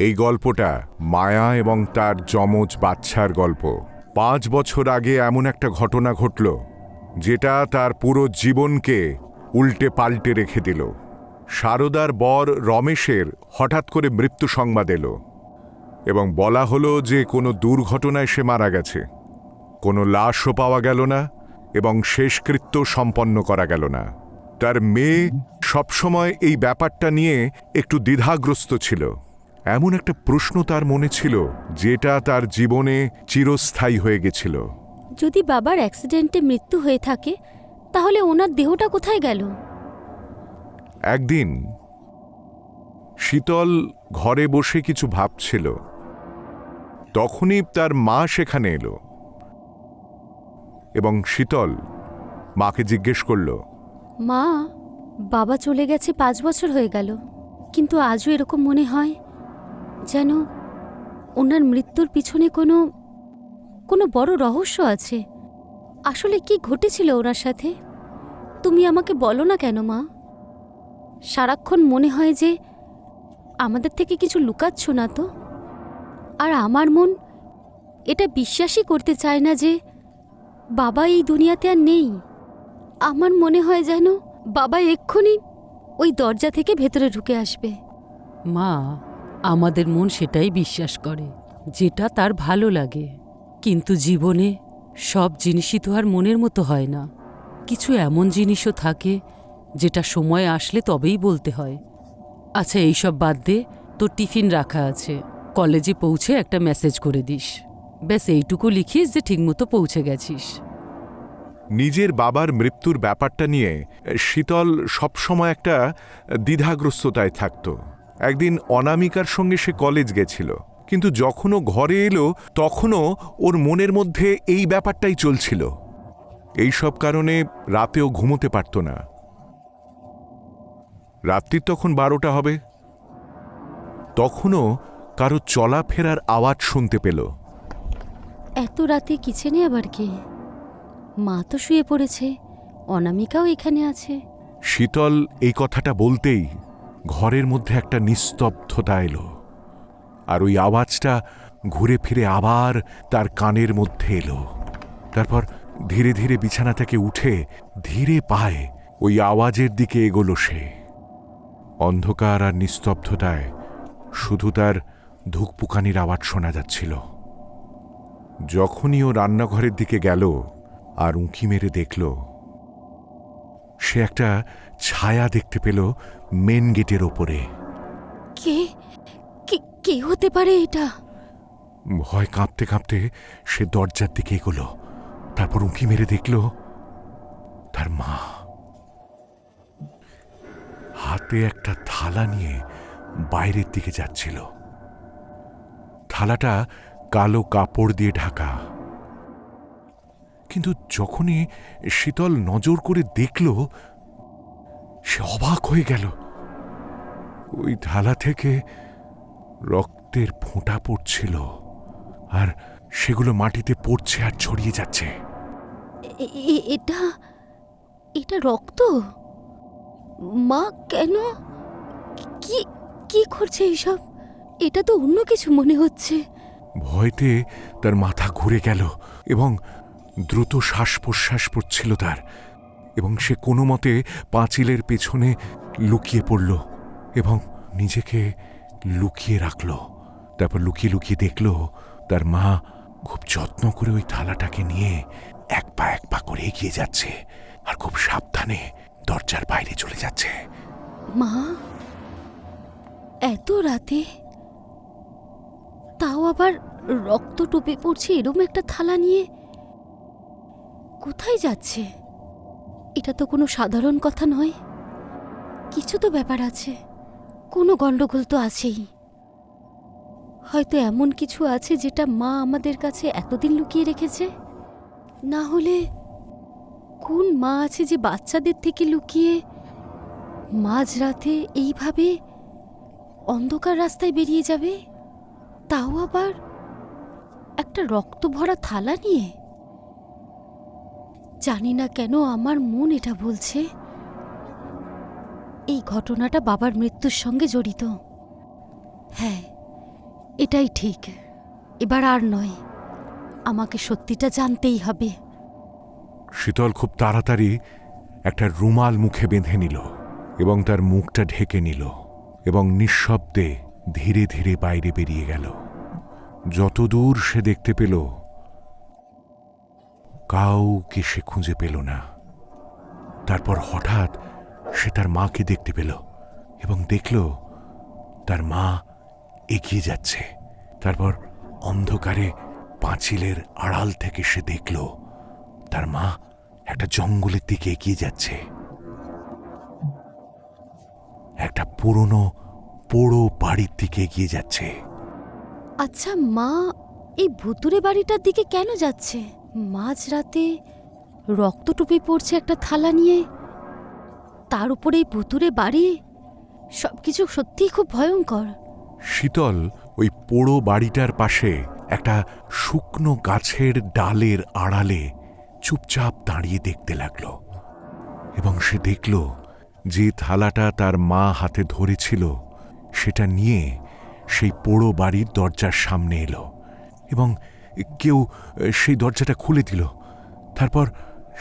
এই গল্পটা মায়া এবং তার যমজ বাচ্চার গল্প। 5 বছর আগে এমন একটা ঘটনা ঘটল যেটা তার পুরো জীবনকে উল্টে পাল্টে রেখে দিল। সারদার বর রমেশের হঠাৎ করে মৃত্যু সংবাদ এলো এবং বলা হলো যে কোনো দুর্ঘটনায় সে মারা গেছে। কোনো লাশও পাওয়া গেল না এবং শেষকৃত্য সম্পন্ন করা গেল না। তার মেয়ে সবসময় এই ব্যাপারটা নিয়ে একটু দ্বিধাগ্রস্ত ছিল। এমন একটা প্রশ্ন তার মনে ছিল যেটা তার জীবনে চিরস্থায়ী হয়ে গেছিল। যদি বাবার অ্যাক্সিডেন্টে মৃত্যু হয়ে থাকে তাহলে ওনার দেহটা কোথায় গেল? একদিন শীতল ঘরে বসে কিছু ভাবছিল, তখনই তার মা সেখানে এলো এবং শীতল মাকে জিজ্ঞেস করল, মা, বাবা চলে গেছে 5 বছর হয়ে গেল, কিন্তু আজও এরকম মনে হয় যেন ওনার মৃত্যুর পিছনে কোনো বড় রহস্য আছে। আসলে কি ঘটেছিল ওনার সাথে? তুমি আমাকে বলো না কেন মা? সারাক্ষণ মনে হয় যে আমাদের থেকে কিছু লুকাচ্ছ না তো। আর আমার মন এটা বিশ্বাসই করতে চায় না যে বাবা এই দুনিয়াতে আর নেই। আমার মনে হয় যেন বাবা এক্ষুনি ওই দরজা থেকে ভেতরে ঢুকে আসবে। মা, আমাদের মন সেটাই বিশ্বাস করে যেটা তার ভালো লাগে, কিন্তু জীবনে সব জিনিসই তো আর মনের মতো হয় না। কিছু এমন জিনিসও থাকে যেটা সময় আসলে তবেই বলতে হয়। আচ্ছা, এইসব বাদ দে, তোর টিফিন রাখা আছে, কলেজে পৌঁছে একটা মেসেজ করে দিস। ব্যাস এইটুকু লিখিস যে ঠিকমতো পৌঁছে গেছিস। নিজের বাবার মৃত্যুর ব্যাপারটা নিয়ে শীতল সবসময় একটা দ্বিধাগ্রস্ততায় থাকত। একদিন অনামিকার সঙ্গে সে কলেজ গেছিল, কিন্তু যখনও ঘরে এলো তখনও ওর মনের মধ্যে এই ব্যাপারটাই চলছিল। এইসব কারণে রাতেও ঘুমোতে পারত না। রাত্রির তখন 12টা হবে, তখনও কারো চলাফেরার আওয়াজ শুনতে পেল। এত রাতে কিচেনে আবার কে? মা তো শুয়ে পড়েছে, অনামিকাও এখানে আছে। শীতল এই কথাটা বলতেই ঘরের মধ্যে একটা নিস্তব্ধতা এলো, আর ওই আওয়াজটা ঘুরে ফিরে আবার তার কানের মধ্যে এলো। তারপর ধীরে ধীরে বিছানা থেকে উঠে ধীরে পায়ে ওই আওয়াজের দিকে এগোলো সে। অন্ধকার আর নিস্তব্ধতায় শুধু তার ধুকপুকানির আওয়াজ শোনা যাচ্ছিল। যখনই ও রান্নাঘরের দিকে গেল আর উঁকি মেরে দেখল, সে একটা ছায়া দেখতে পেল মেন গেটের ওপরে। কে কে হতে পারে এটা? ভয় কাঁপতে কাঁপতে সে দরজার দিকে এগোলো। তারপর উঁকি মেরে দেখল তার মা হাতে একটা থালা নিয়ে বাইরের দিকে যাচ্ছিল। থালাটা কালো কাপড় দিয়ে ঢাকা, কিন্তু যখনই শীতল নজর করে দেখল, সে অবাক হয়ে গেল। ওই থালা থেকে রক্তের ফোঁটা পড়ছিল, আর সেগুলো মাটিতে পড়ছে আর ছড়িয়ে যাচ্ছে। এটা রক্ত? মা কেন? কি কি করছে এইসব? এটা তো অন্য কিছু মনে হচ্ছে। ভয়তে তার মাথা ঘুরে গেল এবং দ্রুত শ্বাস প্রশ্বাস পড়ছিল তার, এবং সে কোনো মতে পাঁচিলের পেছনে লুকিয়ে পড়ল এবং নিজেকে লুকিয়ে রাখল। তারপর লুকিয়ে লুকিয়ে দেখল তার মা খুব যত্ন করে ওই থালাটাকে নিয়ে এক পা করে এগিয়ে যাচ্ছে আর খুব সাবধানে দরজার বাইরে চলে যাচ্ছে। মা, এত রাতে, তাও আবার রক্ত টোপে পড়ছে এরম একটা থালা নিয়ে কোথায় যাচ্ছে? এটা তো কোনো সাধারণ কথা নয়। কিছু তো ব্যাপার আছে, কোনো গন্ডগোল তো আছেই। হয়তো এমন কিছু আছে যেটা মা আমাদের কাছে এতদিন লুকিয়ে রেখেছে। না হলে কোন মা আছে যে বাচ্চাদের থেকে লুকিয়ে মাঝরাতে এইভাবে অন্ধকার রাস্তায় বেরিয়ে যাবে, তাও আবার একটা রক্ত ভরা থালা নিয়ে? জানি না কেন আমার মন এটা বলছে এই ঘটনাটা বাবার মৃত্যুর সঙ্গে জড়িত। হ্যাঁ, এটাই ঠিক। এবার আর নয়, আমাকে সত্যিটা জানতেই হবে। শীতল খুব তাড়াতাড়ি একটা রুমাল মুখে বেঁধে নিল এবং তার মুখটা ঢেকে নিল এবং নিঃশব্দে ধীরে ধীরে বাইরে বেরিয়ে গেল। যতদূর সে দেখতে পেল, কাউকে সে খুঁজে পেল না। তারপর হঠাৎ সে তার মাকে দেখতে পেল এবং দেখল তার মা এগিয়ে যাচ্ছে। তারপর অন্ধকারে পাঁচিলের আড়াল থেকে সে দেখল তার মা একটা জঙ্গলের দিকে এগিয়ে যাচ্ছে, একটা পুরনো পোড়ো বাড়ির দিকে এগিয়ে যাচ্ছে। আচ্ছা, মা এই ভুতুরে বাড়িটার দিকে কেন যাচ্ছে? মাঝরাতে রক্ত টুপি পড়ছে একটা থালা নিয়ে, তার উপরে এই ভুতুরে বাড়ি। সবকিছু সত্যিই খুব ভয়ঙ্কর। শীতল ওই পোড়ো বাড়িটার পাশে একটা শুকনো গাছের ডালের আড়ালে চুপচাপ দাঁড়িয়ে দেখতে লাগলো এবং সে দেখল যে থালাটা তার মা হাতে ধরেছিল সেটা নিয়ে সেই পোড়ো বাড়ির দরজার সামনে এলো এবং কেউ সেই দরজাটা খুলে দিল। তারপর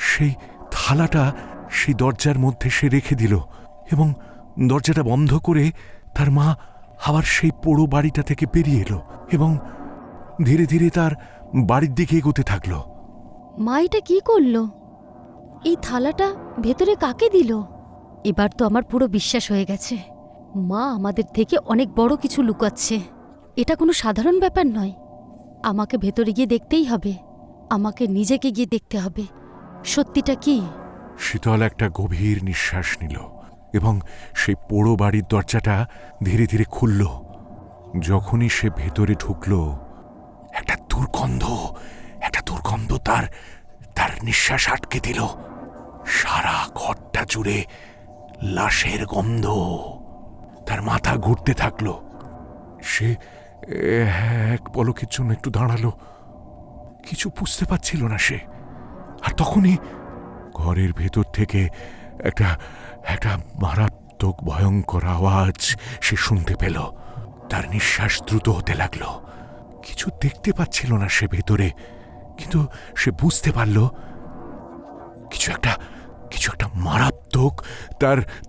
সেই থালাটা সেই দরজার মধ্যে সে রেখে দিল এবং দরজাটা বন্ধ করে তার মা আবার সেই পোড়ো বাড়িটা থেকে বেরিয়ে এলো এবং ধীরে ধীরে তার বাড়ির দিকে এগোতে থাকলো। মা এটা কি করলো? এই থালাটা ভেতরে কাকে দিল? এবার তো আমার পুরো বিশ্বাস হয়ে গেছে, মা আমাদের থেকে অনেক বড় কিছু লুকাচ্ছে। এটা কোনো সাধারণ ব্যাপার নয়। আমাকে ভেতরে গিয়ে দেখতেই হবে, আমাকে নিজেকে গিয়ে দেখতে হবে সত্যিটা কি। শীতল একটা গভীর নিঃশ্বাস নিল এবং সেই পোড়ো বাড়ির দরজাটা ধীরে ধীরে খুলল। যখনই সে ভেতরে ঢুকল, একটা দুর্গন্ধ তার নিঃশ্বাস আটকে দিল। সারা ঘরটা জুড়ে লাশের গন্ধ। তার মাথা ঘুরতে থাকলো। সে এক পলকের জন্য একটু দাঁড়ালো, কিছু বুঝতে পারছিল না সে। আর তখনই ঘরের ভেতর থেকে একটা মারাত্মক ভয়ঙ্কর আওয়াজ সে শুনতে পেল। তার নিঃশ্বাস দ্রুত হতে লাগলো। কিছু দেখতে পাচ্ছিল না সে ভেতরে, কিন্তু সে বুঝতে পারল কিছু একটা মারাত্মক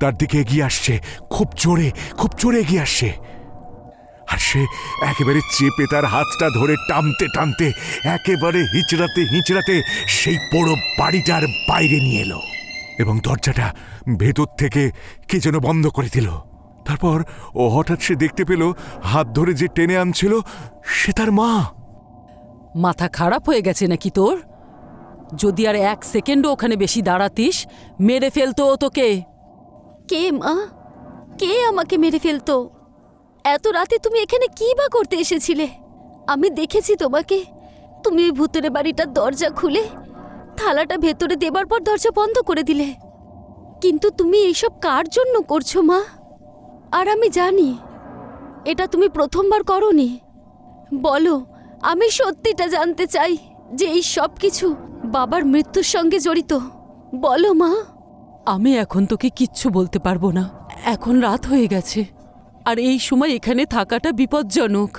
তার দিকে এগিয়ে আসছে, খুব জোরে এগিয়ে আসছে। আর সে একেবারে চেপে তার হাতটা ধরে টানতে একেবারে হিঁচড়াতে সেই পোড়ো বাড়িটার বাইরে নিয়ে এলো এবং দরজাটা ভেতর থেকে কে যেন বন্ধ করে দিল। তারপর হঠাৎ সে দেখতে পেল হাত ধরে যে টেনে আনছিল সে তার মা। মাথা খারাপ হয়ে গেছে নাকি তোর? যদি আর এক সেকেন্ডও ওখানে বেশি দাঁড়াতিস, মেরে ফেলতো ও তোকে। কে মা? কে আমাকে মেরে ফেলতো? এত রাতে তুমি এখানে কি বা করতে এসেছিলে? আমি দেখেছি তোমাকে, তুমি ওই ভুতুরে বাড়িটার দরজা খুলে থালাটা ভেতরে দেবার পর দরজা বন্ধ করে দিলে। কিন্তু তুমি এইসব কার জন্য করছো মা? আর আমি জানি এটা তুমি প্রথমবার করোনি। বলো, আমি সত্যিটা জানতে চাই যে এই সব কিছু বাবার মৃত্যুর সঙ্গে জড়িত। বলো মা। আমি এখন তোকে কিচ্ছু বলতে পারবো না। এখন রাত হয়ে গেছে আর এই সময় এখানে থাকাটা বিপজ্জনক।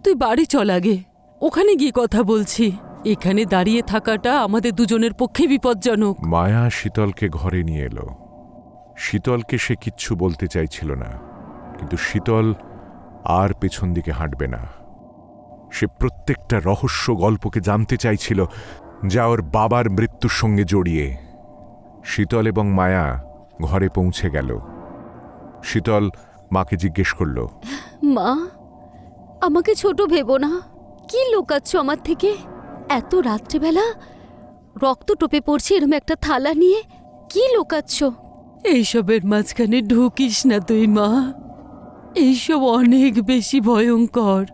তুই বাড়ি চল আগে, ওখানে গিয়ে কথা বলছি। এখানে দাঁড়িয়ে থাকাটা আমাদের দুজনের পক্ষে বিপজ্জনক। মায়া শীতলকে ঘরে নিয়ে এলো। শীতলকে সে কিচ্ছু বলতে চাইছিল না, কিন্তু শীতল আর পেছন দিকে হাঁটবে না। সে প্রত্যেকটা রহস্য গল্পকে জানতে চাইছিল যা ওর বাবার মৃত্যুর সঙ্গে জড়িয়ে। শীতল এবং মায়া ঘরে পৌঁছে গেল। শীতল মাকে জিজ্ঞেস করল, মা, আমাকে ছোট ভেবো না। কি লুকাচ্ছ আমার থেকে? এত রাত্রিবেলা রক্ত টোপে পড়ছে এরম একটা থালা নিয়ে কি লুকাচ্ছ? এইসবের মাঝখানে ঢুকিস না তুই মা, এইসব অনেক বেশি ভয়ঙ্কর।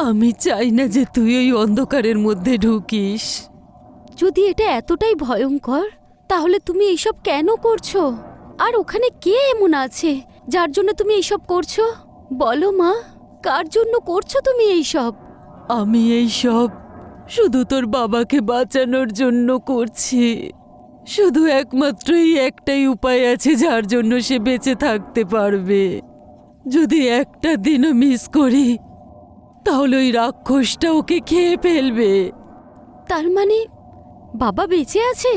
আমি চাই না যে তুই ওই অন্ধকারের মধ্যে ঢুকিস। যদি এটা এতটাই ভয়ঙ্কর, তাহলে তুমি এইসব কেন করছো? আর ওখানে কে এমন আছে যার জন্য তুমি এইসব করছো? বলো মা, কার জন্য করছো তুমি এইসব? আমি এইসব শুধু তোর বাবাকে বাঁচানোর জন্য করছি। শুধু একমাত্রই একটাই উপায় আছে যার জন্য সে বেঁচে থাকতে পারবে। যদি একটা দিনও মিস করি তাহলে ওই রাক্ষসটা ওকে খেয়ে ফেলবে। তার মানে বাবা বেঁচে আছে?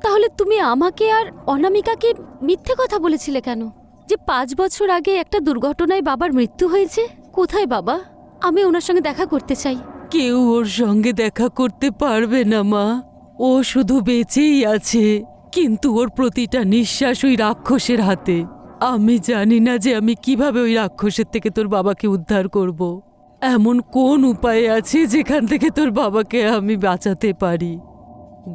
তাহলে তুমি আমাকে আর অনামিকাকে মিথ্যে কথা বলেছিলে কেন যে 5 বছর আগে একটা দুর্ঘটনায় বাবার মৃত্যু হয়েছে? কোথায় বাবা? আমি ওনার সঙ্গে দেখা করতে চাই। কেউ ওর সঙ্গে দেখা করতে পারবে না মা। ও শুধু বেঁচেই আছে, কিন্তু ওর প্রতিটা নিঃশ্বাস ওই রাক্ষসের হাতে। আমি জানি না যে আমি কিভাবে ওই রাক্ষসের থেকে তোর বাবাকে উদ্ধার করব। এমন কোন উপায় আছে যেখান থেকে তোর বাবাকে আমি বাঁচাতে পারি?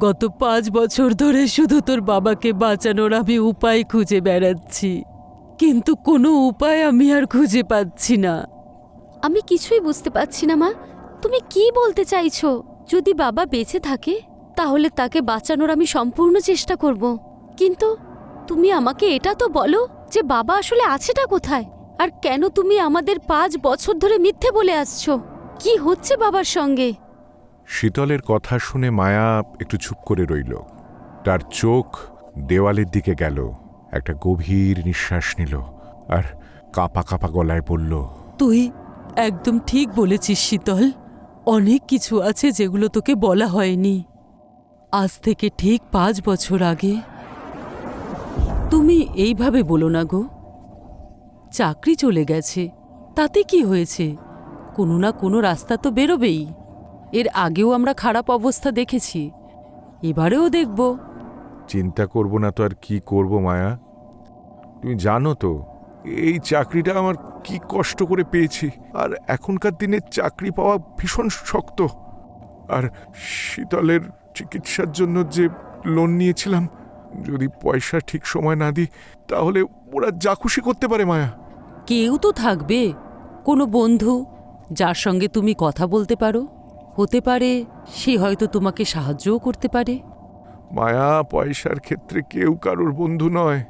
গত 5 বছর ধরে শুধু তোর বাবাকে বাঁচানোর আমি উপায় খুঁজে বেড়াচ্ছি, কিন্তু কোনো উপায় আমি আর খুঁজে পাচ্ছি না। আমি কিছুই বুঝতে পারছি না মা, তুমি কি বলতে চাইছো? যদি বাবা বেঁচে থাকে তাহলে তাকে বাঁচানোর আমি সম্পূর্ণ চেষ্টা করব, কিন্তু তুমি আমাকে এটা তো বলো যে বাবা আসলে আছেটা কোথায়, আর কেন তুমি আমাদের 5 বছর ধরে মিথ্যে বলে আসছো? কি হচ্ছে বাবার সঙ্গে? শীতলের কথা শুনে মায়া একটু চুপ করে রইল। তার চোখ দেওয়ালের দিকে গেল, একটা গভীর নিঃশ্বাস নিল আর কাঁপা কাঁপা গলায় বলল, তুই একদম ঠিক বলেছিস শীতল। অনেক কিছু আছে যেগুলো তোকে বলা হয়নি। আজ থেকে ঠিক 5 বছর আগে। তুমি এইভাবে বলো না গো। চাকরি চলে গেছে, তাতে কি হয়েছে? কোনো না কোনো রাস্তা তো বেরোবেই। এর আগেও আমরা খারাপ অবস্থা দেখেছি, এবারেও দেখব। চিন্তা করব না তো আর কি করব মায়া? তুমি জানো তো এই চাকরিটা আমার কি কষ্ট করে পেয়েছি, আর এখনকার দিনে চাকরি পাওয়া ভীষণ শক্ত। আর শীতলের চিকিৎসার জন্য যে লোন নিয়েছিলাম, যদি পয়সা ঠিক সময় না দিই তাহলে ওরা যা খুশি করতে পারে মায়া। কেউ তো থাকবে, কোনো বন্ধু যার সঙ্গে তুমি কথা বলতে পারো। হতে পারে সে হয়তো তোমাকে সাহায্যও করতে পারে। মায়া, পয়সার ক্ষেত্রে কেউ কারোর বন্ধু নয়।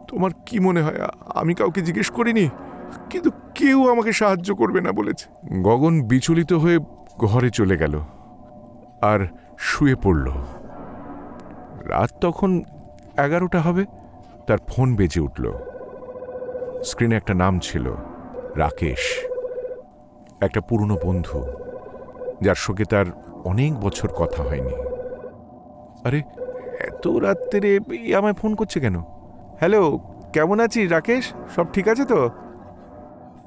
তোমার কি মনে হয় আমি কাউকে জিজ্ঞেস করিনি? কিন্তু কেউ আমাকে সাহায্য করবে না বলেছে। গগন বিচলিত হয়ে ঘরে চলে গেল আর শুয়ে পড়ল। রাত তখন 11টা হবে। তার ফোন বেজে উঠল। স্ক্রিনে একটা নাম ছিল, রাকেশ। একটা পুরনো বন্ধু, যার সঙ্গে তার অনেক বছর কথা হয়নি। আরে, এত রাত্রে আমায় ফোন করছে কেন? হ্যালো, কেমন আছিস রাকেশ? সব ঠিক আছে তো?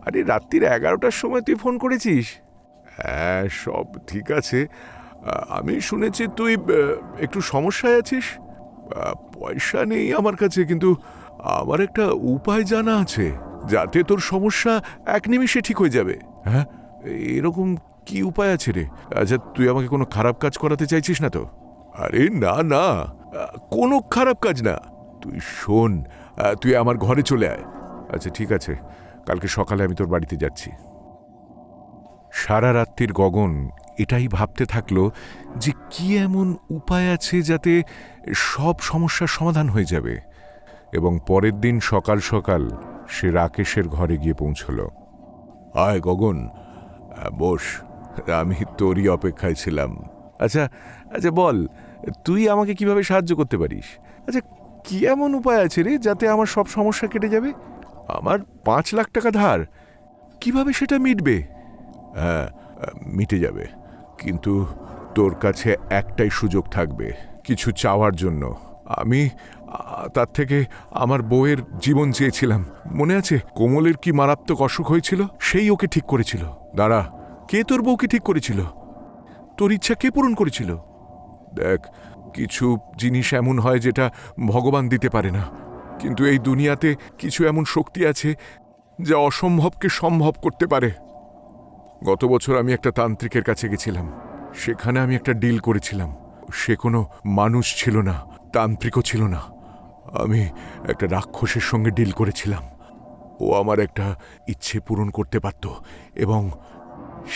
আরে, রাত্রির 11টার সময় তুই ফোন করেছিস? হ্যাঁ, সব ঠিক আছে। আমি শুনেছি তুই একটু সমস্যায় আছিস। পয়সা নেই আমার কাছে, কিন্তু আমার একটা উপায় জানা আছে যাতে তোর সমস্যা এক নিমিষে ঠিক হয়ে যাবে। হ্যাঁ, এরকম কি উপায় আছে রে? আচ্ছা, তুই আমাকে কোনো খারাপ কাজ করাতে চাইছিস না তো? আরে না না, কোনো খারাপ কাজ না। তুই শোন, তুই আমার ঘরে চলে আয়। আচ্ছা ঠিক আছে, কালকে সকালে আমি তোর বাড়িতে যাচ্ছি। সারা রাত্রির গগন এটাই ভাবতে থাকলো যে কি এমন উপায় আছে যাতে সব সমস্যার সমাধান হয়ে যাবে। এবং পরের দিন সকাল সকাল সে রাকেশের ঘরে গিয়ে পৌঁছল। আয় গগন, বস, আমি তোরই অপেক্ষায় ছিলাম। আচ্ছা আচ্ছা, বল তুই আমাকে কিভাবে সাহায্য করতে পারিস? আচ্ছা, কি এমন উপায় আছে রে যাতে আমার সব সমস্যা কেটে যাবে? আমার 5 লাখ টাকা ধার, কিভাবে সেটা মিটবে? হ্যাঁ, মিটে যাবে, কিন্তু তোর কাছে একটাই সুযোগ থাকবে কিছু চাওয়ার জন্য। আমি তার থেকে আমার বউয়ের জীবন চেয়েছিলাম। মনে আছে কোমলের কি মারাত্মক অসুখ হয়েছিল? সেই ওকে ঠিক করেছিল। দাঁড়া, কে তোর বউকে ঠিক করেছিল? তোর ইচ্ছা কে পূরণ করেছিল? দেখ, কিছু জিনিস এমন হয় যেটা ভগবান দিতে পারে না, কিন্তু এই দুনিয়াতে কিছু এমন শক্তি আছে যা অসম্ভবকে সম্ভব করতে পারে। গত বছর আমি একটা তান্ত্রিকের কাছে গেছিলাম। সেখানে আমি একটা ডিল করেছিলাম। সে কোনো মানুষ ছিল না, তান্ত্রিকও ছিল না। আমি একটা রাক্ষসের সঙ্গে ডিল করেছিলাম। ও আমার একটা ইচ্ছে পূরণ করতে পারত এবং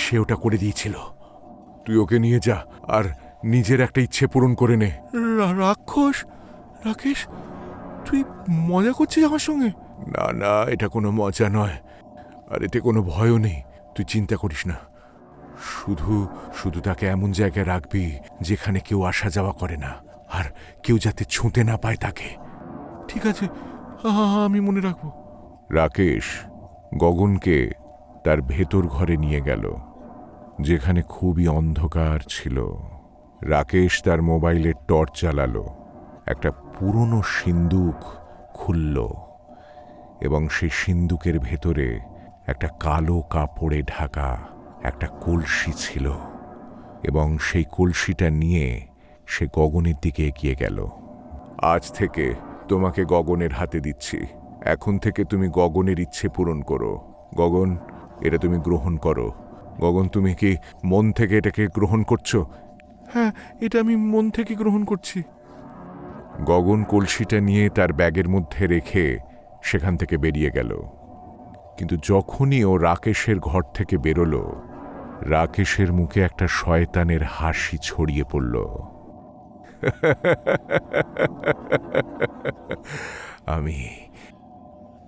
সে ওটা করে দিয়েছিল। তুই ওকে নিয়ে যা আর নিজের একটা ইচ্ছে পূরণ করে নে। রাক্ষস? রাকেশ, তুই মজা করছিস আমার সঙ্গে? না না, এটা কোনো মজা নয়, আর এতে কোনো ভয়ও নেই। তুই চিন্তা করিস না। শুধু শুধু তাকে এমন জায়গায় রাখবি যেখানে কেউ আসা যাওয়া করে না, আর কেউ যাতে ছুঁতে না পায় তাকে। ঠিক আছে, আমি মনে রাখবো। রাকেশ গগনকে তার ভেতর ঘরে নিয়ে গেল যেখানে খুবই অন্ধকার ছিল। রাকেশ তার মোবাইলের টর্চ জ্বালালো, একটা পুরনো সিন্দুক খুলল এবং সেই সিন্দুকের ভেতরে একটা কালো কাপড়ে ঢাকা একটা কলসি ছিল এবং সেই কলসিটা নিয়ে সে গগনের দিকে এগিয়ে গেল। আজ থেকে তোমাকে গগনের হাতে দিচ্ছি। এখন থেকে তুমি গগনের ইচ্ছে পূরণ করো। গগন, এটা তুমি গ্রহণ করো। গগন, তুমি কি মন থেকে এটাকে গ্রহণ করছো? হ্যাঁ, এটা আমি মন থেকে গ্রহণ করছি। গগন কলসিটা নিয়ে তার ব্যাগের মধ্যে রেখে সেখান থেকে বেরিয়ে গেল। কিন্তু যখনই ও রাকেশের ঘর থেকে বেরোলো, রাকেশের মুখে একটা শয়তানের হাসি ছড়িয়ে পড়ল। আমি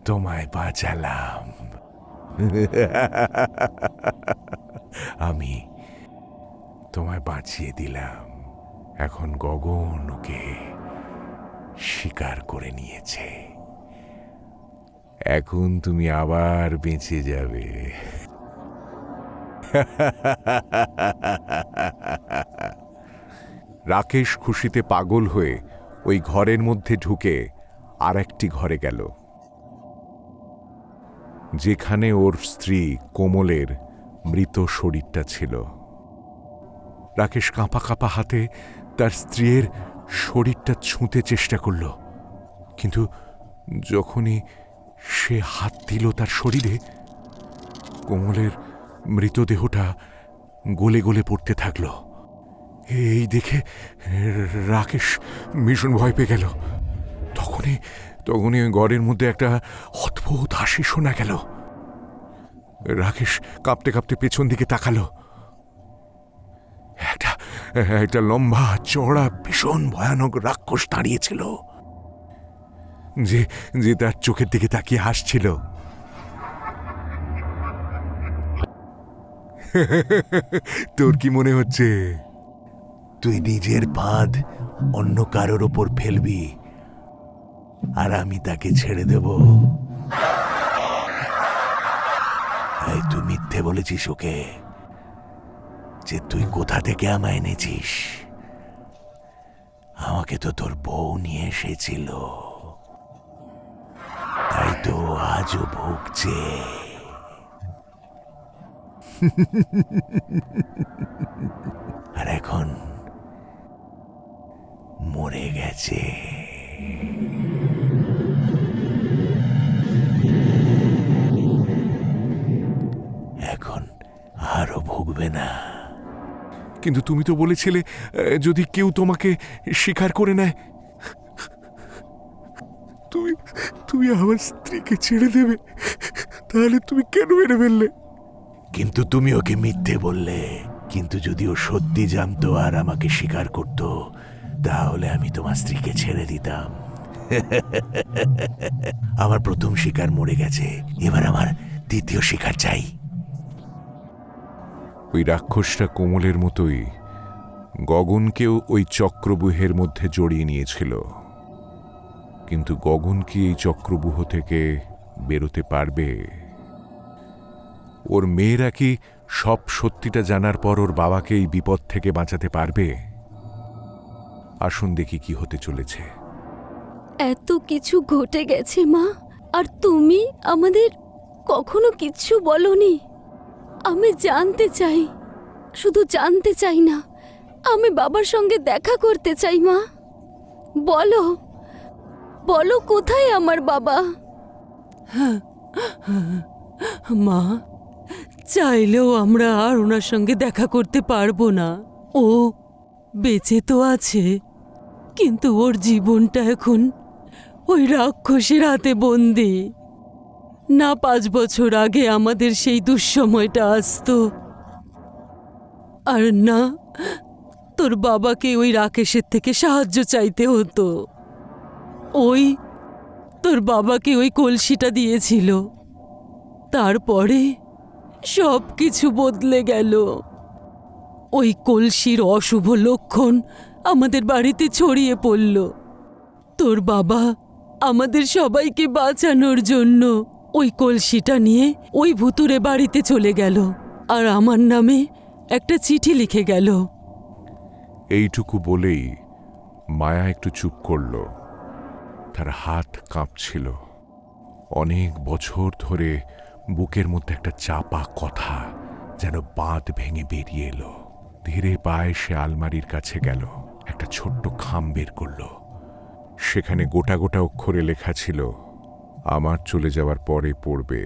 তোমায় বাঁচালাম। আমি তোমায় বাঁচিয়ে দিলাম। এখন গগন ওকে স্বীকার করে নিয়েছে। এখন তুমি আবার বেঁচে যাবে। রাকেশ খুশিতে পাগল হয়ে ওই ঘরের মধ্যে ঢুকে আর একটি ঘরে গেল, যেখানে ওর স্ত্রী কোমলের মৃত শরীরটা ছিল। রাকেশ কাঁপা কাঁপা হাতে তার স্ত্রীর শরীরটা ছুঁতে চেষ্টা করল, কিন্তু যখনই সে হাত দিল তার শরীরে, কোমলের মৃতদেহটা গলে গলে পড়তে থাকল। এই দেখে রাকেশ ভীষণ ভয় পেয়ে গেল। তখনই তখনই ঘরের মধ্যে একটা অদ্ভুত হাসি শোনা গেল। রাকেশ কাঁপতে কাঁপতে পেছন দিকে তাকালো। একটা লম্বা চওড়া ভীষণ ভয়ানক রাক্ষস দাঁড়িয়েছিল, যে যে তার চোখের দিকে তাকিয়ে হাসছিল। তোর কি মনে হচ্ছে তুই নিজের ফাঁদ অন্য কারোর ওপর ফেলবি আর আমি তাকে ছেড়ে দেব? এই তুই মিথ্যে বলেছিস ওকে যে তুই কোথা থেকে আমায় এনেছিস। আমাকে তো তোর বউ নিয়ে এসেছিল, তাই তো আজও ভুগছে। আর এখন মরে গেছে। এখন আরো ভুগবে না। কিন্তু তুমি তো বলেছিলে যদি কেউ তোমাকে স্বীকার করে নেয়, তুমি তুমি আমার স্ত্রীকে ছেড়ে দেবে। তাহলে তুমি কেন মেরে ফেললে? কিন্তু তুমি ওকে মিথ্যে বললে। কিন্তু যদি ও সত্যি জানতো আর আমাকে স্বীকার করত, তাহলে আমি তোমার স্ত্রীকে ছেড়ে দিতাম। আমার প্রথম শিকার মরে গেছে, এবার আমার দ্বিতীয় শিকার চাই। ওই রাক্ষসটা কোমলের মতোই গগনকেও ওই চক্রব্যূহের মধ্যে জড়িয়ে নিয়েছিল। কিন্তু গগন কি এই চক্রব্যূহ থেকে বেরোতে পারবে? ওর মেয়েরা কি সব সত্যিটা জানার পর ওর বাবাকে এই বিপদ থেকে বাঁচাতে পারবে? আসুন দেখি কি হতে চলেছে। এত কিছু ঘটে গেছে মা, আর তুমি আমাদের কখনো কিচ্ছু বলনি। আমি জানতে চাই, শুধু জানতে চাই না, আমি বাবার সঙ্গে দেখা করতে চাই। মা বলো, বলো কোথায় আমার বাবা? মা, চাইলেও আমরা আর ওনার সঙ্গে দেখা করতে পারবো না। ও বেঁচে তো আছে, কিন্তু ওর জীবনটা এখন ওই রাক্ষসের হাতে বন্দি। না 5 বছর আগে আমাদের সেই দুঃসময়টা আসতো, আর না তোর বাবাকে ওই রাকেশের থেকে সাহায্য চাইতে হতো। ওই তোর বাবাকে ওই কলসিটা দিয়েছিল, তারপরে সব কিছু বদলে গেল। ওই কলসির অশুভ লক্ষণ আমাদের বাড়িতে ছড়িয়ে পড়ল। তোর বাবা আমাদের সবাইকে বাঁচানোর জন্য ওই কলসিটা নিয়ে ওই ভুতুরে বাড়িতে চলে গেল, আর আমার নামে একটা চিঠি লিখে গেল। এইটুকু বলেই মায়া একটু চুপ করল। তার হাত কাঁপছিল। অনেক বছর ধরে বুকের মধ্যে একটা চাপা কথা যেন বাঁধ ভেঙে বেরিয়ে এলো। ধীরে পায়ে সে আলমারির কাছে গেল, একটা ছোট্ট খাম বের করল। সেখানে গোটা গোটা অক্ষরে লেখা ছিল, আমার চলে যাওয়ার পরে পড়বে।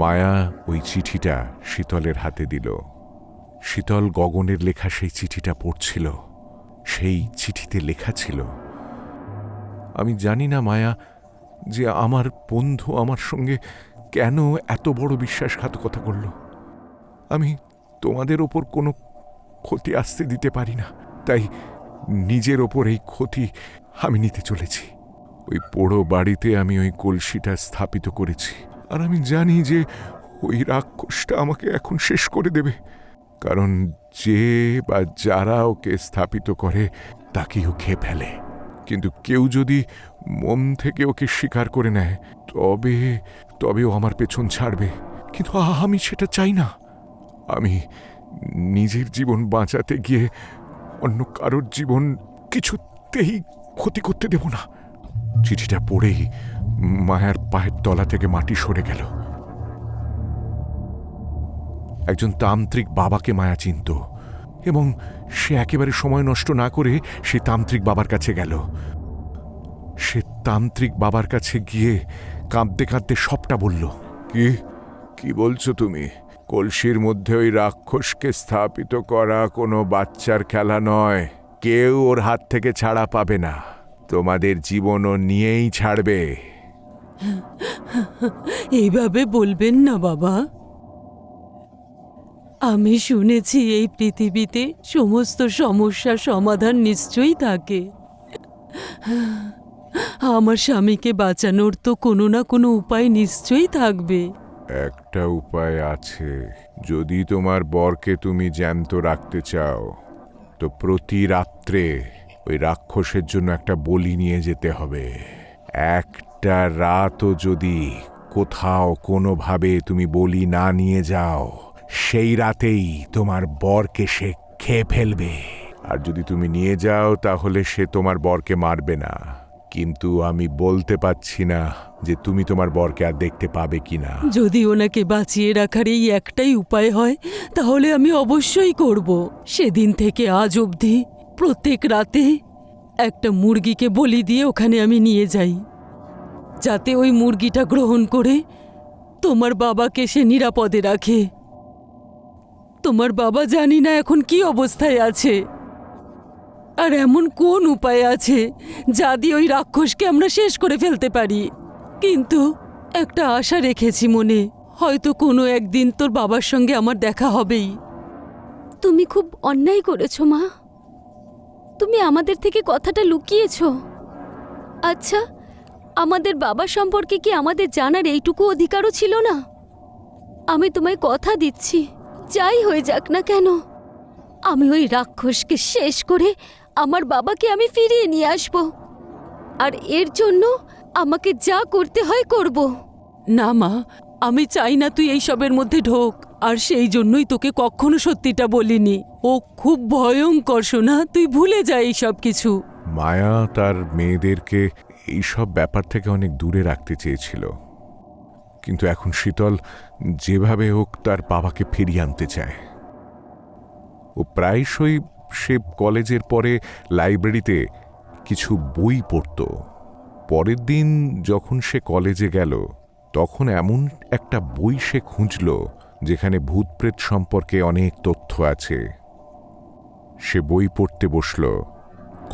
মায়া ওই চিঠিটা শীতলের হাতে দিল। শীতল গগনের লেখা সেই চিঠিটা পড়ছিল। সেই চিঠিতে লেখা ছিল, আমি জানি না মায়া, যে আমার বন্ধু আমার সঙ্গে কেন এত বড় বিশ্বাসঘাতকতা করল। আমি তোমাদের ওপর কোনো ক্ষতি আসতে দিতে পারি না, তাই নিজের ওপর এই ক্ষতি আমি নিতে চলেছি। ওই পোড়ো বাড়িতে আমি ওই কলসিটা স্থাপিত করেছি, আর আমি জানি যে ওই রাক্ষসটা আমাকে এখন শেষ করে দেবে। কারণ যে বা যারা ওকে স্থাপিত করে তাকেও খেয়ে ফেলে। কিন্তু কেউ যদি মন থেকে ওকে স্বীকার করে নেয় তবে ও আমার পেছন ছাড়বে। কিন্তু আমি সেটা চাই না। আমি নিজের জীবন বাঁচাতে গিয়ে অন্য কারোর জীবন কিছুতেই ক্ষতি করতে দেব না। চিঠিটা পড়েই মায়ার পায়ের তলা থেকে মাটি সরে গেল। একজন তান্ত্রিক বাবাকে মায়া চিনত, এবং সে একেবারে সময় নষ্ট না করে সে তান্ত্রিক বাবার কাছে গেল। সে তান্ত্রিক বাবার কাছে গিয়ে কাঁদতে কাঁদতে সবটা বলল। কি বলছো তুমি? কলসির মধ্যে ওই রাক্ষসকে স্থাপিত করা কোনো বাচ্চার খেলা নয়। কেউ ওর হাত থেকে ছাড়া পাবে না। তোমাদের জীবনও নিয়েই ছাড়বে। এইভাবে বলবেন না বাবা। আমি শুনেছি এই পৃথিবীতে সমস্ত সমস্যার সমাধান নিশ্চয়ই থাকে। আমার স্বামীকে বাঁচানোর তো কোনো না কোনো উপায় নিশ্চয়ই থাকবে। একটা উপায় আছে। যদি তোমার বরকে তুমি জ্যান্ত রাখতে চাও, তো প্রতি রাত্রে ওই রাক্ষসের জন্য একটা বলি নিয়ে যেতে হবে। একটা রাতও যদি কোথাও কোনোভাবে তুমি বলি না নিয়ে যাও, সেই রাতেই তোমার বরকে সে খেয়ে ফেলবে। আর যদি তুমি নিয়ে যাও তাহলে সে তোমার বরকে মারবে না। কিন্তু আমি বলতে পারছি না যে তুমি তোমার বরকে আর দেখতে পাবে কিনা। যদি ওনাকে বাঁচিয়ে রাখার এই একটাই উপায় হয়, তাহলে আমি অবশ্যই করব। সেদিন থেকে আজ অবধি প্রত্যেক রাতে একটা মুরগিকে বলি দিয়ে ওখানে আমি নিয়ে যাই, যাতে ওই মুরগিটা গ্রহণ করে তোমার বাবাকে সে নিরাপদে রাখে। তোমার বাবা জানি না এখন কি অবস্থায় আছে, আর এমন কোন উপায় আছে যা দিয়ে ওই রাক্ষসকে আমরা শেষ করে ফেলতে পারি। কিন্তু একটা আশা রেখেছি মনে, হয়তো কোনো একদিন তোর বাবার সঙ্গে আমার দেখা হবেই। তুমি খুব অন্যায় করেছো মা। তুমি আমাদের থেকে কথাটা লুকিয়েছ। আচ্ছা, আমাদের বাবা সম্পর্কে কি আমাদের জানার এইটুকু অধিকারও ছিল না? আমি তোমায় কথা দিচ্ছি, যাই হয়ে যাক না কেন, আমি ওই রাক্ষসকে শেষ করে আমার বাবাকে আমি ফিরিয়ে নিয়ে আসব। আর এর জন্য আমাকে যা করতে হয় করব। না মা, আমি চাই না তুই এইসবের মধ্যে ঢোক। আর সেই জন্যই তোকে কখনো সত্যিটা বলিনি। ও খুব ভয়ঙ্কর সোনা, তুই ভুলে যা এইসব কিছু। মায়া তার মেয়েদেরকে এইসব ব্যাপার থেকে অনেক দূরে রাখতে চেয়েছিল, কিন্তু এখন শীতল যেভাবে হোক তার বাবাকে ফিরিয়ে আনতে চায়। ও প্রায়শই সে কলেজের পরে লাইব্রেরিতে কিছু বই পড়ত। পরের দিন যখন সে কলেজে গেল, তখন এমন একটা বই সে খুঁজল যেখানে ভূতপ্রেত সম্পর্কে অনেক তথ্য আছে। সে বই পড়তে বসল।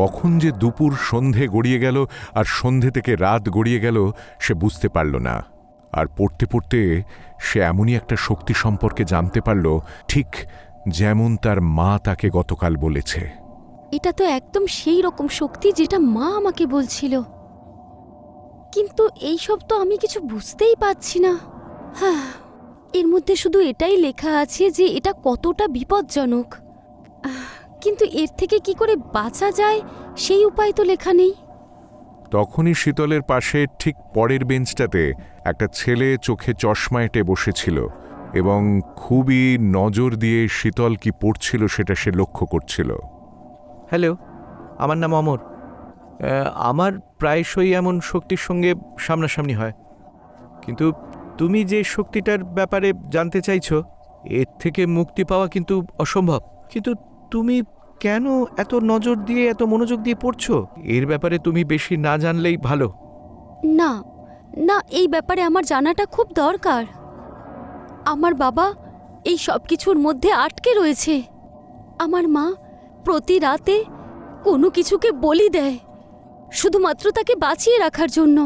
কখন যে দুপুর সন্ধে গড়িয়ে গেল আর সন্ধে থেকে রাত গড়িয়ে গেল সে বুঝতে পারল না। আর পড়তে পড়তে সে এমনই একটা শক্তি সম্পর্কে জানতে পারল, ঠিক যেমন তার মা তাকে গতকাল বলেছে। এটা তো একদম সেই রকম শক্তি যেটা মা আমাকে বলছিল, কিন্তু এইসব তো আমি কিছু বুঝতেই পারছি না। হ্যাঁ, এর মধ্যে শুধু এটাই লেখা আছে যে এটা কতটা বিপজ্জনক, কিন্তু এর থেকে কি করে বাঁচা যায় সেই উপায় তো লেখা নেই। তখনই শীতলের পাশে ঠিক পরের বেঞ্চটাতে একটা ছেলে চোখে চশমা এঁটে বসেছিল। এবং খুবই নজর দিয়ে শীতল কি পড়ছিল সেটা সে লক্ষ্য করছিল। হ্যালো, আমার নাম অমর। আমার প্রায়শই এমন শক্তির সঙ্গে সামনাসামনি হয়, কিন্তু তুমি যে শক্তিটার ব্যাপারে জানতে চাইছো এর থেকে মুক্তি পাওয়া কিন্তু অসম্ভব। কিন্তু তুমি কেন এত নজর দিয়ে এত মনোযোগ দিয়ে পড়ছো? এর ব্যাপারে তুমি বেশি না জানলেই ভালো। না না, এই ব্যাপারে আমার জানাটা খুব দরকার। আমার বাবা এই সব কিছুর মধ্যে আটকে রয়েছে। আমার মা প্রতি রাতে কোনো কিছুকে বলি দেয় শুধুমাত্র তাকে বাঁচিয়ে রাখার জন্য।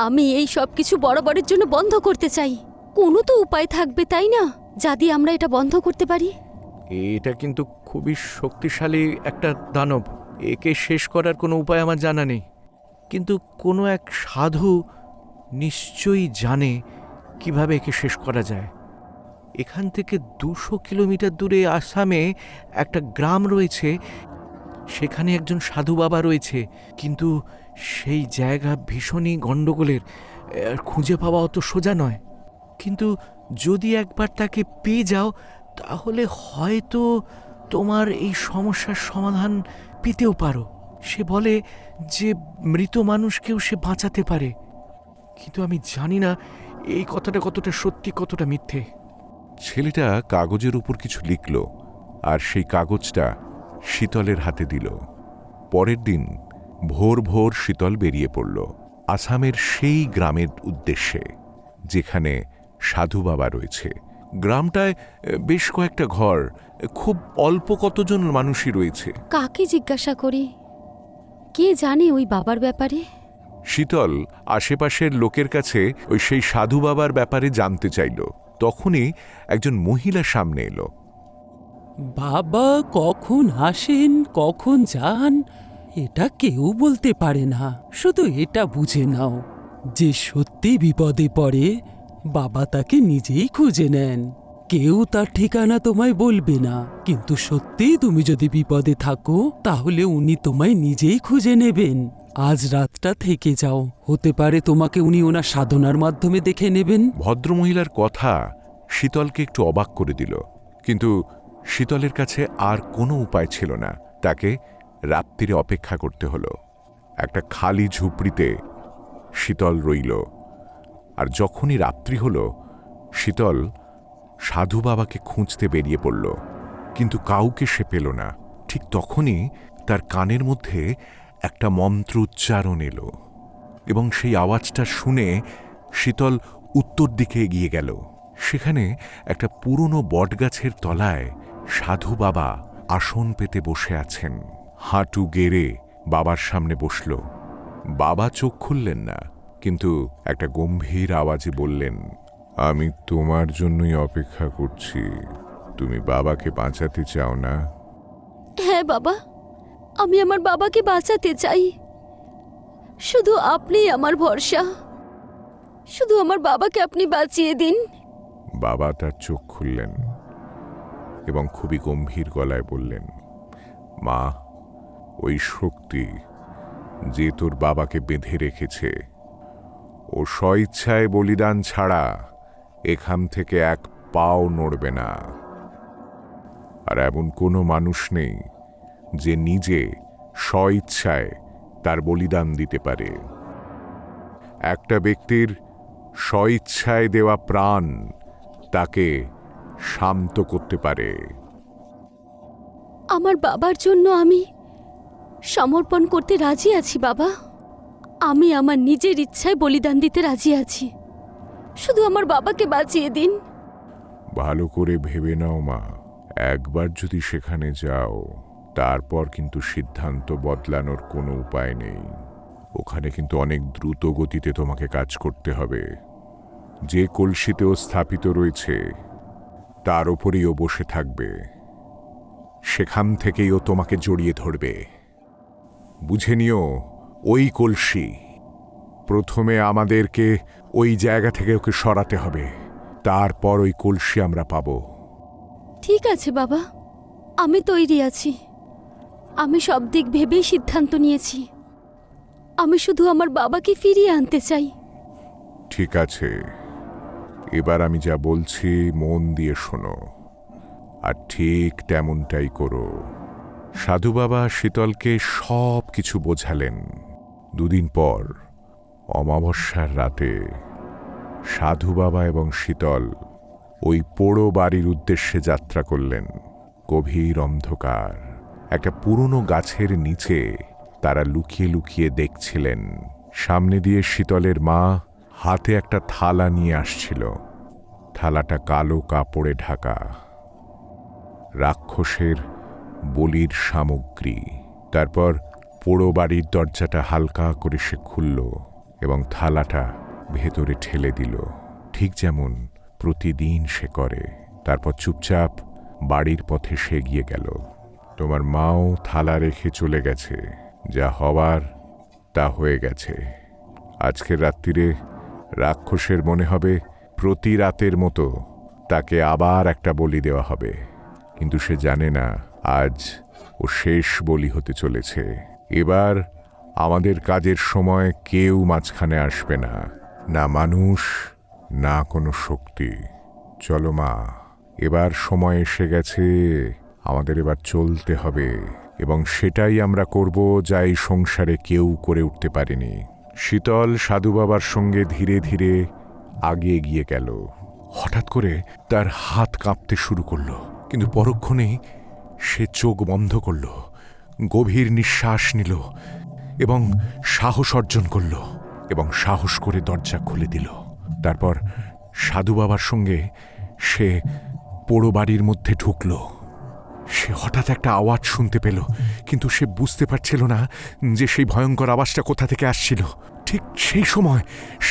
আমি এই সব কিছু বরাবরের জন্য বন্ধ করতে চাই। কোনো তো উপায় থাকবে, তাই না, যা দিয়ে আমরা এটা বন্ধ করতে পারি? এটা কিন্তু খুবই শক্তিশালী একটা দানব। একে শেষ করার কোনো উপায় আমার জানা নেই, কিন্তু কোনো এক সাধু নিশ্চয়ই জানে কিভাবে একে শেষ করা যায়। এখান থেকে 200 কিলোমিটার দূরে আসামে একটা গ্রাম রয়েছে, সেখানে একজন সাধু বাবা রয়েছে, কিন্তু সেই জায়গা ভীষণই গণ্ডগোলের। খুঁজে পাওয়া অত সোজা নয়, কিন্তু যদি একবার তাকে পেয়ে যাও তাহলে হয়তো তোমার এই সমস্যার সমাধান পেতেও পারো। সে বলে যে মৃত মানুষকেও সে বাঁচাতে পারে, কিন্তু আমি জানি না এই কথাটা কতটা সত্যি কতটা মিথ্যে। ছেলেটা কাগজের উপর কিছু লিখল আর সেই কাগজটা শীতলের হাতে দিল। পরের দিন ভোর ভোর শীতল বেরিয়ে পড়ল আসামের সেই গ্রামের উদ্দেশ্যে যেখানে সাধু বাবা রয়েছে। গ্রামটায় বেশ কয়েকটা ঘর, খুব অল্প কতজন মানুষই রয়েছে। কাকে জিজ্ঞাসা করি? কে জানে ওই বাবার ব্যাপারে? শীতল আশেপাশের লোকের কাছে ওই সেই সাধু বাবার ব্যাপারে জানতে চাইল। তখনই একজন মহিলা সামনে এলো। বাবা কখন আসেন কখন যান এটা কেউ বলতে পারে না। শুধু এটা বুঝে নাও যে সত্যি বিপদে পড়ে বাবা তাকে নিজেই খুঁজে নেন। কেউ তার ঠিকানা তোমায় বলবে না, কিন্তু সত্যি তুমি যদি বিপদে থাকো তাহলে উনি তোমায় নিজেই খুঁজে নেবেন। আজ রাতটা থেকে যাও, হতে পারে তোমাকে উনি ওনার সাধনার মাধ্যমে দেখে নেবেন। ভদ্রমহিলার কথা শীতলকে একটু অবাক করে দিল, কিন্তু শীতলের কাছে আর কোনো উপায় ছিল না। তাকে রাত্রিরে অপেক্ষা করতে হলো। একটা খালি ঝুপড়িতে শীতল রইল। আর যখনই রাত্রি হলো, শীতল সাধু বাবাকে খুঁজতে বেরিয়ে পড়ল, কিন্তু কাউকে সে পেল না। ঠিক তখনই তার কানের মধ্যে একটা মন্ত্র উচ্চারণ এলো, এবং সেই আওয়াজটা শুনে শীতল উত্তর দিকে এগিয়ে গেল। সেখানে একটা পুরনো বটগাছের তলায় সাধু বাবা আসন পেতে বসে আছেন। হাঁটু গেড়ে বাবার সামনে বসল। বাবা চোখ খুললেন না, কিন্তু একটা গম্ভীর আওয়াজে বললেন, আমি তোমার জন্যই অপেক্ষা করছি। তুমি বাবাকে বাঁচাতে চাও না? হ্যাঁ বাবা, আমি আমার বাবাকে বাঁচাতে চাই। শুধু আপনিই আমার ভরসা। শুধু আমার বাবাকে আপনি বাঁচিয়ে দিন। বাবা তার চোখ খুললেন এবং খুবই গম্ভীর গলায় বললেন, মা, ওই শক্তি যে তোর বাবাকে বেঁধে রেখেছে, ও স্বইচ্ছায় বলিদান ছাড়া এখান থেকে এক পাও নড়বে না। আর এমন কোনো মানুষ নেই যে নিজে স্বইচ্ছায় তার বলিদান দিতে পারে। একটা ব্যক্তির স্বইচ্ছায় দেওয়া প্রাণ তাকে শান্ত করতে পারে। আমার বাবার জন্য আমি সমর্পণ করতে রাজি আছি বাবা। আমি আমার নিজের ইচ্ছায় বলিদান দিতে রাজি আছি। শুধু আমার বাবাকে বাঁচিয়ে দিন। ভালো করে ভেবে নাও মা, একবার যদি সেখানে যাও তারপর কিন্তু সিদ্ধান্ত বদলানোর কোনো উপায় নেই। ওখানে কিন্তু অনেক দ্রুত গতিতে তোমাকে কাজ করতে হবে। যে কলসিতেও স্থাপিত রয়েছে তার উপরেই ও বসে থাকবে, সেখান থেকেই ও তোমাকে জড়িয়ে ধরবে। বুঝে নিও, ওই কলসি। প্রথমে আমাদেরকে ওই জায়গা থেকে ওকে সরাতে হবে, তারপর ওই কলসি আমরা পাব। ঠিক আছে বাবা, আমি তৈরি আছি। আমি সব দিক ভেবেই সিদ্ধান্ত নিয়েছি। আমি শুধু আমার বাবাকে ফিরিয়ে আনতে চাই। ঠিক আছে, এবার আমি যা বলছি মন দিয়ে শোনো, আর ঠিক তেমনটাই করো। সাধু বাবা শীতলকে সব কিছু বোঝালেন। দুদিন পর অমাবস্যার রাতে সাধু বাবা এবং শীতল ওই পোড়ো বাড়ির উদ্দেশ্যে যাত্রা করলেন। গভীর অন্ধকার, একটা পুরনো গাছের নিচে তারা লুকিয়ে লুকিয়ে দেখছিলেন। সামনে দিয়ে শীতলের মা হাতে একটা থালা নিয়ে আসছিল। থালাটা কালো কাপড়ে ঢাকা, রাক্ষসের বলির সামগ্রী। তারপর পোড়ো বাড়ির দরজাটা হালকা করে সে খুলল এবং থালাটা ভেতরে ঠেলে দিল, ঠিক যেমন প্রতিদিন সে করে। তারপর চুপচাপ বাড়ির পথে সে এগিয়ে গেল। তোমার মাও থালা রেখে চলে গেছে, যা হবার তা হয়ে গেছে। আজকের রাত্রিরে রাক্ষসের মনে হবে প্রতি রাতের মতো তাকে আবার একটা বলি দেওয়া হবে, কিন্তু সে জানে না আজ ও শেষ বলি হতে চলেছে। এবার আমাদের কাজের সময় কেউ মাঝখানে আসবে না, না মানুষ না কোনো শক্তি। চলো মা, এবার সময় এসে গেছে, আমাদের এবার চলতে হবে, এবং সেটাই আমরা করব যা এই সংসারে কেউ করে উঠতে পারেনি। শীতল সাধু বাবার সঙ্গে ধীরে ধীরে আগে এগিয়ে গেল। হঠাৎ করে তার হাত কাঁপতে শুরু করলো, কিন্তু পরক্ষণেই সে চোখ বন্ধ করল, গভীর নিঃশ্বাস নিল এবং সাহস অর্জন করল এবং সাহস করে দরজা খুলে দিল। তারপর সাধু বাবার সঙ্গে সে পোড়ো বাড়ির মধ্যে ঢুকল। সে হঠাৎ একটা আওয়াজ শুনতে পেল, কিন্তু সে বুঝতে পারছিল না যে সেই ভয়ঙ্কর আওয়াজটা কোথা থেকে আসছিল। ঠিক সেই সময়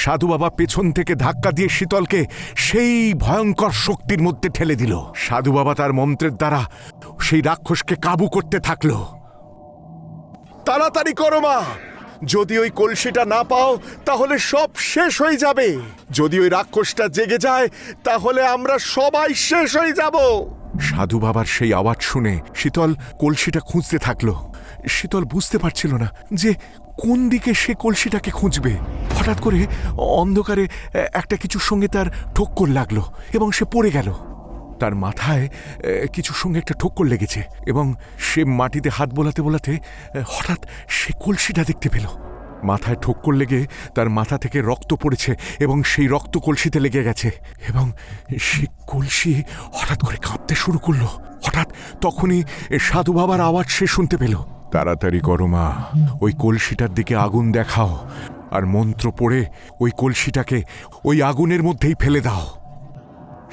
সাধু বাবা পেছন থেকে ধাক্কা দিয়ে শীতলকে সেই ভয়ঙ্কর শক্তির মধ্যে ঠেলে দিল। সাধু বাবা তার মন্ত্রের দ্বারা সেই রাক্ষসকে কাবু করতে থাকলো। তাড়াতাড়ি করো মা, যদি ওই কলসিটা না পাও তাহলে সব শেষ হয়ে যাবে। যদি ওই রাক্ষসটা জেগে যায় তাহলে আমরা সবাই শেষ হয়ে যাব। সাধু বাবার সেই আওয়াজ শুনে শীতল কলসিটা খুঁজতে থাকলো। শীতল বুঝতে পারছিল না যে কোন দিকে সে কলসিটাকে খুঁজবে। হঠাৎ করে অন্ধকারে একটা কিছুর সঙ্গে তার ঠোক্কর লাগলো এবং সে পড়ে গেল। তার মাথায় কিছুর সঙ্গে একটা ঠোক্কর লেগেছে এবং সে মাটিতে হাত বোলাতে বোলাতে হঠাৎ সে কলসিটা দেখতে পেল। মাথায় ঠোক্কর লেগে তার মাথা থেকে রক্ত পড়েছে এবং সেই রক্ত কলসিতে লেগে গেছে এবং সে কলসি হঠাৎ করে কাঁপতে শুরু করলো। হঠাৎ তখনই সাধু বাবার আওয়াজ সে শুনতে পেল, তাড়াতাড়ি করো মা, ওই কলসিটার দিকে আগুন দেখাও আর মন্ত্র পড়ে ওই কলসিটাকে ওই আগুনের মধ্যেই ফেলে দাও।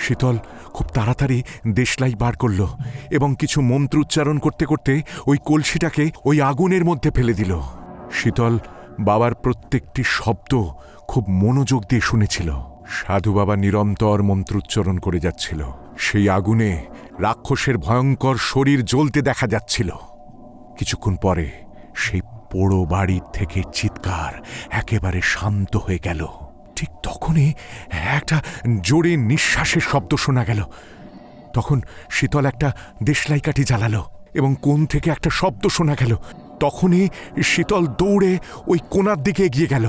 শীতল খুব তাড়াতাড়ি দেশলাই বার করল এবং কিছু মন্ত্র উচ্চারণ করতে করতে ওই কলসিটাকে ওই আগুনের মধ্যে ফেলে দিল। শীতল বাবার প্রত্যেকটি শব্দ খুব মনোযোগ দিয়ে শুনেছিল। সাধু বাবা নিরন্তর মন্ত্রোচ্চারণ করে যাচ্ছিল। সেই আগুনে রাক্ষসের ভয়ঙ্কর শরীর জ্বলতে দেখা যাচ্ছিল। কিছুক্ষণ পরে সেই পোড়ো বাড়ির থেকে চিৎকার একেবারে শান্ত হয়ে গেল। ঠিক তখনই একটা জোরে নিঃশ্বাসের শব্দ শোনা গেল। তখন শীতল একটা দেশলাই কাঠি জ্বালালো এবং কোণ থেকে একটা শব্দ শোনা গেল। তখনই শীতল দৌড়ে ওই কোণার দিকে এগিয়ে গেল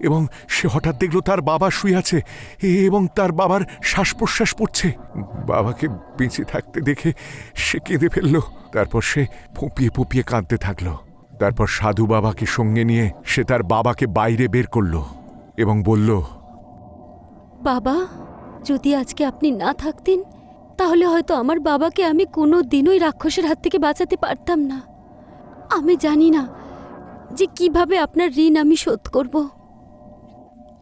এবং সে হঠাৎ দেখল তার বাবা শুয়ে আছে এবং তার বাবার শ্বাস প্রশ্বাস পড়ছে। বাবাকে বেঁচে থাকতে দেখে সে কেঁদে ফেলল। তারপর সে ফুঁপিয়ে ফুঁপিয়ে কাঁদতে থাকলো। তারপর সাধু বাবাকে সঙ্গে নিয়ে সে তার বাবাকে বাইরে বের করল এবং বলল, বাবা, যদি আজকে আপনি না থাকতেন তাহলে হয়তো আমার বাবাকে আমি কোনো দিনই রাক্ষসের হাত থেকে বাঁচাতে পারতাম না। আমি জানি না যে কিভাবে আপনার ঋণ আমি শোধ করব।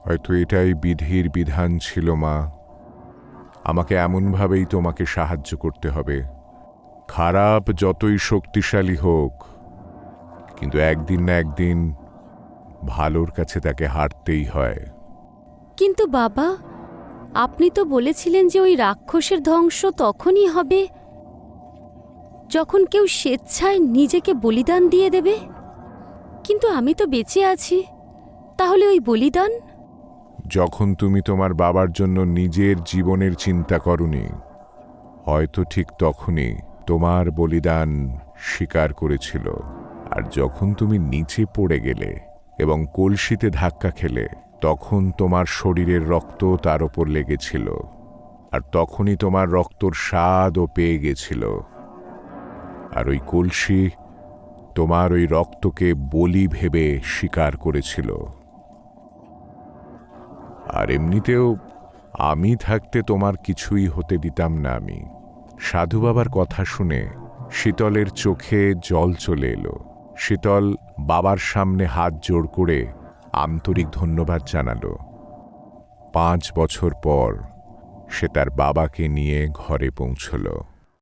হয়তো এটাই বিধির বিধান ছিল মা, আমাকে এমনভাবেই তোমাকে সাহায্য করতে হবে। খারাপ যতই শক্তিশালী হোক, কিন্তু একদিন না একদিন ভালোর কাছে তাকে হারতেই হয়। কিন্তু বাবা, আপনি তো বলেছিলেন যে ওই রাক্ষসের ধ্বংস তখনই হবে যখন কেউ স্বেচ্ছায় নিজেকে বলিদান দিয়ে দেবে। কিন্তু আমি তো বেঁচে আছি, তাহলে ওই বলিদান? যখন তুমি তোমার বাবার জন্য নিজের জীবনের চিন্তা করনি, হয়তো ঠিক তখনই তোমার বলিদান স্বীকার করেছিল। আর যখন তুমি নিচে পড়ে গেলে এবং কলসিতে ধাক্কা খেলে, তখন তোমার শরীরের রক্ত তার ওপর লেগেছিল, আর তখনই তোমার রক্তর স্বাদও পেয়ে গেছিল। আর ওই কলসি তোমার ওই রক্তকে বলি ভেবে স্বীকার করেছিল। আর এমনিতেও আমি থাকতে তোমার কিছুই হতে দিতাম না আমি। সাধু বাবার কথা শুনে শীতলের চোখে জল চলে এলো। শীতল বাবার সামনে হাত জোড় করে আন্তরিক ধন্যবাদ জানালো। 5 বছর পর সে তার বাবাকে নিয়ে ঘরে পৌঁছল।